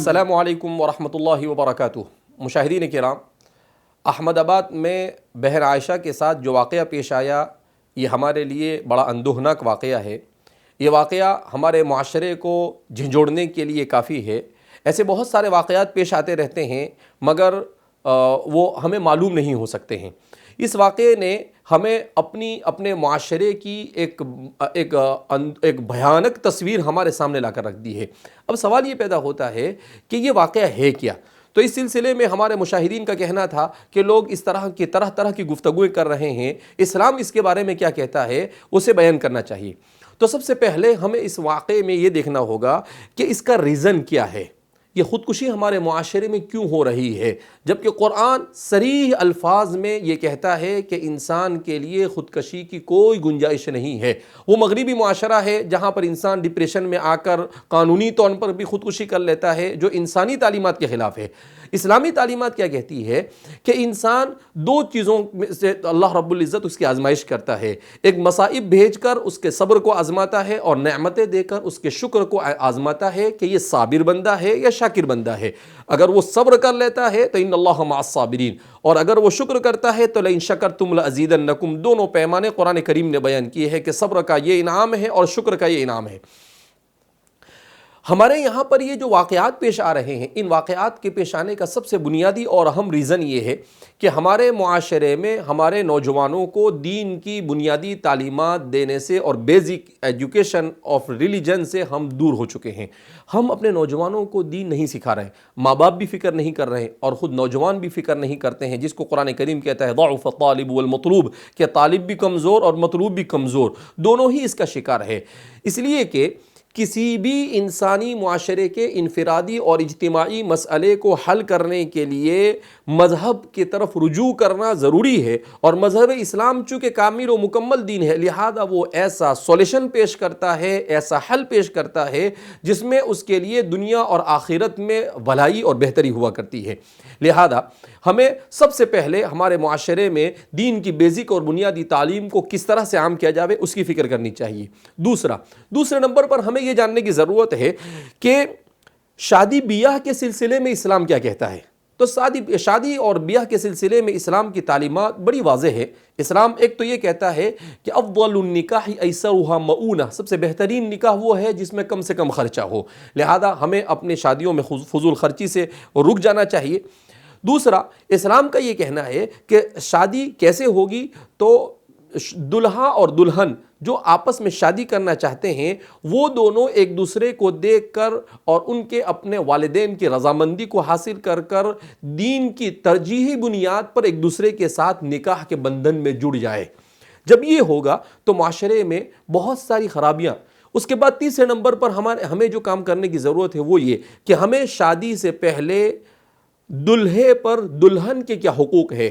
السلام علیکم ورحمۃ اللہ وبرکاتہ۔ مشاہدین کرام، احمد آباد میں بہن عائشہ کے ساتھ جو واقعہ پیش آیا، یہ ہمارے لیے بڑا اندوہناک واقعہ ہے۔ یہ واقعہ ہمارے معاشرے کو جھنجھوڑنے کے لیے کافی ہے۔ ایسے بہت سارے واقعات پیش آتے رہتے ہیں، مگر وہ ہمیں معلوم نہیں ہو سکتے ہیں۔ اس واقعے نے ہمیں اپنے معاشرے کی ایک بھیانک تصویر ہمارے سامنے لا کر رکھ دی ہے۔ اب سوال یہ پیدا ہوتا ہے کہ یہ واقعہ ہے کیا؟ تو اس سلسلے میں ہمارے مشاہدین کا کہنا تھا کہ لوگ اس طرح کی گفتگویں کر رہے ہیں، اسلام اس کے بارے میں کیا کہتا ہے اسے بیان کرنا چاہیے۔ تو سب سے پہلے ہمیں اس واقعے میں یہ دیکھنا ہوگا کہ اس کا ریزن کیا ہے، یہ خودکشی ہمارے معاشرے میں کیوں ہو رہی ہے، جبکہ قرآن صریح الفاظ میں یہ کہتا ہے کہ انسان کے لیے خودکشی کی کوئی گنجائش نہیں ہے۔ وہ مغربی معاشرہ ہے جہاں پر انسان ڈپریشن میں آ کر قانونی طور پر بھی خودکشی کر لیتا ہے، جو انسانی تعلیمات کے خلاف ہے۔ اسلامی تعلیمات کیا کہتی ہے کہ انسان دو چیزوں سے اللہ رب العزت اس کی آزمائش کرتا ہے، ایک مصائب بھیج کر اس کے صبر کو آزماتا ہے، اور نعمتیں دے کر اس کے شکر کو آزماتا ہے کہ یہ صابر بندہ ہے یا شاکر بندہ ہے۔ اگر وہ صبر کر لیتا ہے تو ان اللہ مع الصابرین، اور اگر وہ شکر کرتا ہے تو لئن شکرتم لازیدنکم۔ دونوں پیمانے قرآن کریم نے بیان کیے ہیں کہ صبر کا یہ انعام ہے اور شکر کا یہ انعام ہے۔ ہمارے یہاں پر یہ جو واقعات پیش آ رہے ہیں، ان واقعات کے پیش آنے کا سب سے بنیادی اور اہم ریزن یہ ہے کہ ہمارے معاشرے میں ہمارے نوجوانوں کو دین کی بنیادی تعلیمات دینے سے اور بیسک ایجوکیشن آف ریلیجن سے ہم دور ہو چکے ہیں۔ ہم اپنے نوجوانوں کو دین نہیں سکھا رہے ہیں، ماں باپ بھی فکر نہیں کر رہے ہیں، اور خود نوجوان بھی فکر نہیں کرتے ہیں، جس کو قرآن کریم کہتا ہے ضعف الطالب والمطلوب، کہ طالب بھی کمزور اور مطلوب بھی کمزور، دونوں ہی اس کا شکار ہے۔ اس لیے کہ کسی بھی انسانی معاشرے کے انفرادی اور اجتماعی مسئلے کو حل کرنے کے لیے مذہب کی طرف رجوع کرنا ضروری ہے، اور مذہب اسلام چونکہ کامل و مکمل دین ہے، لہذا وہ ایسا سولوشن پیش کرتا ہے، ایسا حل پیش کرتا ہے جس میں اس کے لیے دنیا اور آخرت میں بھلائی اور بہتری ہوا کرتی ہے۔ لہذا ہمیں سب سے پہلے ہمارے معاشرے میں دین کی بیسک اور بنیادی تعلیم کو کس طرح سے عام کیا جاوے اس کی فکر کرنی چاہیے۔ دوسرے نمبر پر ہمیں یہ جاننے کی ضرورت ہے کہ شادی بیاہ کے سلسلے میں اسلام کیا کہتا ہے۔ تو شادی اور بیاہ کے سلسلے میں اسلام کی تعلیمات بڑی واضح ہے۔ اسلام ایک تو یہ کہتا ہے کہ افضل النکاح ایسرها مؤونہ، سب سے بہترین نکاح وہ ہے جس میں کم سے کم خرچہ ہو، لہذا ہمیں اپنے شادیوں میں فضول خرچی سے رک جانا چاہیے۔ دوسرا، اسلام کا یہ کہنا ہے کہ شادی کیسے ہوگی، تو دلہا اور دلہن جو آپس میں شادی کرنا چاہتے ہیں وہ دونوں ایک دوسرے کو دیکھ کر اور ان کے اپنے والدین کی رضامندی کو حاصل کر کر دین کی ترجیحی بنیاد پر ایک دوسرے کے ساتھ نکاح کے بندھن میں جڑ جائے۔ جب یہ ہوگا تو معاشرے میں بہت ساری خرابیاں۔ اس کے بعد تیسرے نمبر پر ہمیں جو کام کرنے کی ضرورت ہے وہ یہ کہ ہمیں شادی سے پہلے دلہے پر دلہن کے کیا حقوق ہے،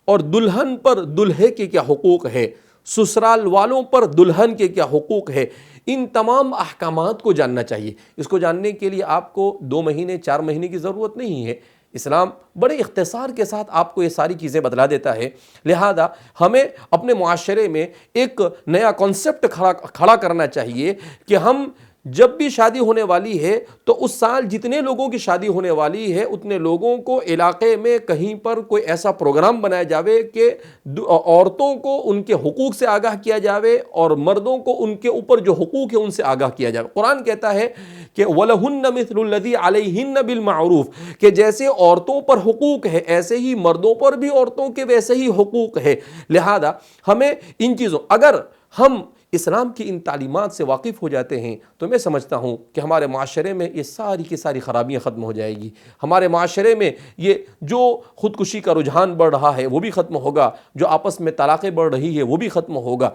اور دلہن پر دلہے کے کیا حقوق ہے، سسرال والوں پر دلہن کے کیا حقوق ہے، ان تمام احکامات کو جاننا چاہیے۔ اس کو جاننے کے لیے آپ کو 2 مہینے 4 مہینے کی ضرورت نہیں ہے، اسلام بڑے اختصار کے ساتھ آپ کو یہ ساری چیزیں بتلا دیتا ہے۔ لہذا ہمیں اپنے معاشرے میں ایک نیا کانسیپٹ کھڑا کرنا چاہیے کہ ہم جب بھی شادی ہونے والی ہے تو اس سال جتنے لوگوں کی شادی ہونے والی ہے اتنے لوگوں کو علاقے میں کہیں پر کوئی ایسا پروگرام بنایا جاوے کہ عورتوں کو ان کے حقوق سے آگاہ کیا جاوے اور مردوں کو ان کے اوپر جو حقوق ہیں ان سے آگاہ کیا جاوے۔ قرآن کہتا ہے کہ وَلَهُنَّ مِثْلُ الَّذِي عَلَيْهِنَّ بِالْمَعْرُوفِ، کہ جیسے عورتوں پر حقوق ہے ایسے ہی مردوں پر بھی عورتوں کے ویسے ہی حقوق ہے۔ لہذا ہمیں ان چیزوں، اگر ہم اسلام کی ان تعلیمات سے واقف ہو جاتے ہیں تو میں سمجھتا ہوں کہ ہمارے معاشرے میں یہ ساری کی ساری خرابیاں ختم ہو جائے گی۔ ہمارے معاشرے میں یہ جو خودکشی کا رجحان بڑھ رہا ہے وہ بھی ختم ہوگا، جو آپس میں طلاقیں بڑھ رہی ہے وہ بھی ختم ہوگا۔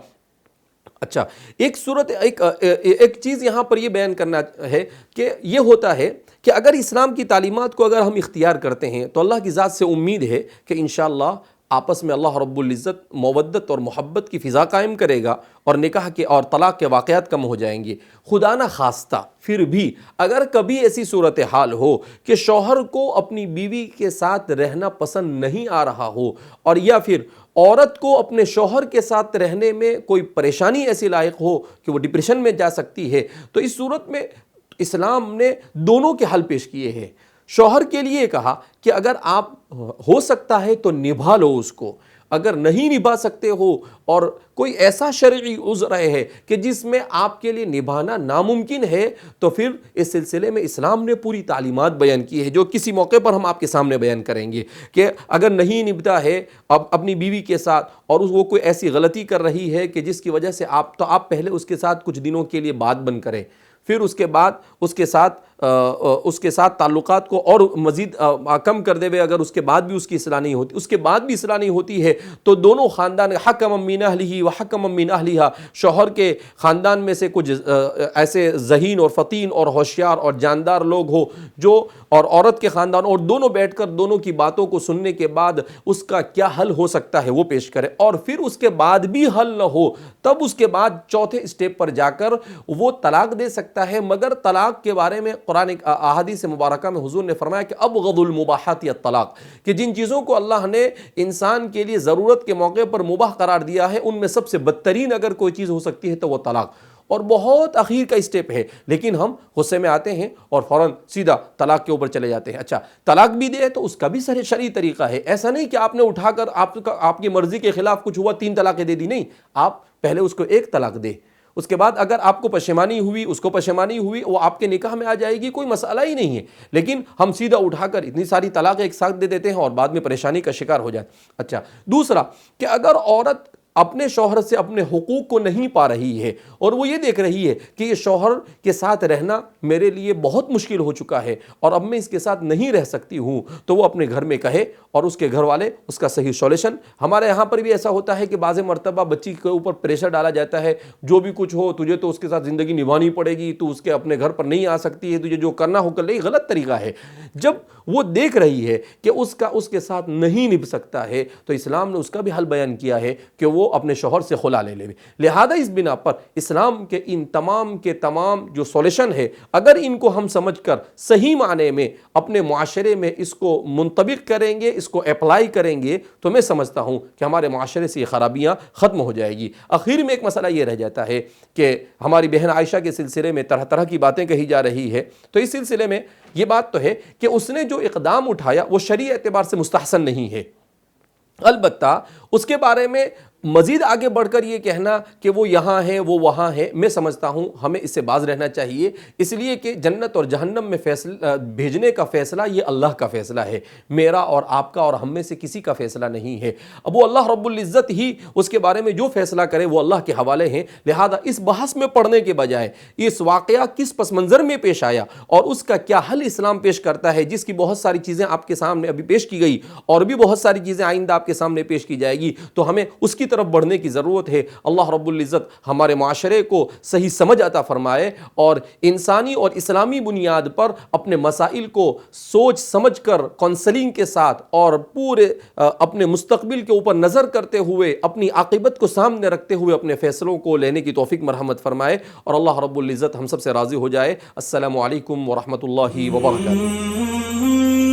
اچھا، ایک چیز یہاں پر یہ بیان کرنا ہے کہ یہ ہوتا ہے کہ اگر اسلام کی تعلیمات کو اگر ہم اختیار کرتے ہیں تو اللہ کی ذات سے امید ہے کہ انشاءاللہ آپس میں اللہ رب العزت مودت اور محبت کی فضا قائم کرے گا، اور نکاح کے اور طلاق کے واقعات کم ہو جائیں گے۔ خدا نہ خواستہ پھر بھی اگر کبھی ایسی صورتحال ہو کہ شوہر کو اپنی بیوی کے ساتھ رہنا پسند نہیں آ رہا ہو، اور یا پھر عورت کو اپنے شوہر کے ساتھ رہنے میں کوئی پریشانی ایسی لاحق ہو کہ وہ ڈپریشن میں جا سکتی ہے، تو اس صورت میں اسلام نے دونوں کے حل پیش کیے ہیں۔ شوہر کے لیے کہا کہ اگر آپ ہو سکتا ہے تو نبھا لو اس کو، اگر نہیں نبھا سکتے ہو اور کوئی ایسا شرعی عذر ہے کہ جس میں آپ کے لیے نبھانا ناممکن ہے، تو پھر اس سلسلے میں اسلام نے پوری تعلیمات بیان کی ہے جو کسی موقع پر ہم آپ کے سامنے بیان کریں گے کہ اگر نہیں نبھتا ہے اب اپنی بیوی کے ساتھ اور وہ کوئی ایسی غلطی کر رہی ہے کہ جس کی وجہ سے آپ پہلے اس کے ساتھ کچھ دنوں کے لیے بات بند کریں، پھر اس کے بعد اس کے ساتھ تعلقات کو اور مزید کم کر دے ہوئے، اگر اس کے بعد بھی اس کی اصلاح نہیں ہوتی، اس کے بعد بھی اصلاح نہیں ہوتی ہے، تو دونوں خاندان حکم من اہلہ و حکم من اہلہا، شوہر کے خاندان میں سے کچھ ایسے ذہین اور فطین اور ہوشیار اور جاندار لوگ ہو جو، اور عورت کے خاندان، اور دونوں بیٹھ کر دونوں کی باتوں کو سننے کے بعد اس کا کیا حل ہو سکتا ہے وہ پیش کرے، اور پھر اس کے بعد بھی حل نہ ہو تب اس کے بعد چوتھے اسٹیپ پر جا کر وہ طلاق دے سکتا ہے۔ مگر طلاق کے بارے میں قرآن احادیث مبارکہ میں حضور نے فرمایا کہ ابغض المباحات الطلاق، کہ جن چیزوں کو اللہ نے انسان کے لیے ضرورت کے موقع پر مباح قرار دیا ہے ان میں سب سے بدترین اگر کوئی چیز ہو سکتی ہے تو وہ طلاق، اور بہت اخیر کا اسٹیپ ہے، لیکن ہم غصے میں آتے ہیں اور فوراً سیدھا طلاق کے اوپر چلے جاتے ہیں۔ اچھا طلاق بھی دے تو اس کا بھی شرعی طریقہ ہے، ایسا نہیں کہ آپ نے اٹھا کر آپ کی مرضی کے خلاف کچھ ہوا 3 طلاقیں دے دی، نہیں، آپ پہلے اس کو 1 طلاق دے، اس کے بعد اگر آپ کو پشیمانی ہوئی، اس کو پشیمانی ہوئی، وہ آپ کے نکاح میں آ جائے گی، کوئی مسئلہ ہی نہیں ہے، لیکن ہم سیدھا اٹھا کر اتنی ساری طلاقیں ایک ساتھ دے دیتے ہیں اور بعد میں پریشانی کا شکار ہو جائے۔ اچھا دوسرا کہ اگر عورت اپنے شوہر سے اپنے حقوق کو نہیں پا رہی ہے اور وہ یہ دیکھ رہی ہے کہ یہ شوہر کے ساتھ رہنا میرے لیے بہت مشکل ہو چکا ہے اور اب میں اس کے ساتھ نہیں رہ سکتی ہوں، تو وہ اپنے گھر میں کہے اور اس کے گھر والے اس کا صحیح سولوشن۔ ہمارے یہاں پر بھی ایسا ہوتا ہے کہ بعض مرتبہ بچی کے اوپر پریشر ڈالا جاتا ہے، جو بھی کچھ ہو تجھے تو اس کے ساتھ زندگی نبھانی پڑے گی، تو اس کے اپنے گھر پر نہیں آ سکتی ہے، تجھے جو کرنا ہو کر لے، غلط طریقہ ہے۔ جب وہ دیکھ رہی ہے کہ اس کے ساتھ نہیں نبھ سکتا ہے تو اسلام نے اس کا بھی حل بیان کیا ہے کہ وہ اپنے شوہر سے خلا لے لے۔ لہذا اس بنا پر اسلام کے ان تمام کے تمام جو سولوشن ہے، اگر ان کو ہم سمجھ کر صحیح معنی میں اپنے معاشرے میں اس کو منطبق کریں گے، اس کو اپلائی کریں گے، تو میں سمجھتا ہوں کہ ہمارے معاشرے سے یہ خرابیاں ختم ہو جائے گی۔ آخر میں ایک مسئلہ یہ رہ جاتا ہے کہ ہماری بہن عائشہ کے سلسلے میں طرح طرح کی باتیں کہی جا رہی ہے، تو اس سلسلے میں یہ بات تو ہے کہ اس نے جو اقدام اٹھایا وہ شرعی اعتبار سے مستحسن نہیں ہے، البتہ اس کے بارے میں مزید آگے بڑھ کر یہ کہنا کہ وہ یہاں ہے وہ وہاں ہے، میں سمجھتا ہوں ہمیں اس سے باز رہنا چاہیے، اس لیے کہ جنت اور جہنم میں بھیجنے کا فیصلہ یہ اللہ کا فیصلہ ہے، میرا اور آپ کا اور ہم میں سے کسی کا فیصلہ نہیں ہے۔ اب وہ اللہ رب العزت ہی اس کے بارے میں جو فیصلہ کرے وہ اللہ کے حوالے ہیں، لہذا اس بحث میں پڑھنے کے بجائے اس واقعہ کس پس منظر میں پیش آیا اور اس کا کیا حل اسلام پیش کرتا ہے، جس کی بہت ساری چیزیں آپ کے سامنے ابھی پیش کی گئی اور بھی بہت ساری چیزیں آئندہ آپ کے سامنے پیش کی جائے گی، تو ہمیں اس کی طرف بڑھنے کی ضرورت ہے۔ اللہ رب العزت ہمارے معاشرے کو صحیح سمجھ عطا فرمائے اور انسانی اور اسلامی بنیاد پر اپنے مسائل کو سوچ سمجھ کر کونسلنگ کے ساتھ اور پورے اپنے مستقبل کے اوپر نظر کرتے ہوئے اپنی عاقبت کو سامنے رکھتے ہوئے اپنے فیصلوں کو لینے کی توفیق مرحمت فرمائے اور اللہ رب العزت ہم سب سے راضی ہو جائے۔ السلام علیکم ورحمۃ اللہ وبرکاتہ۔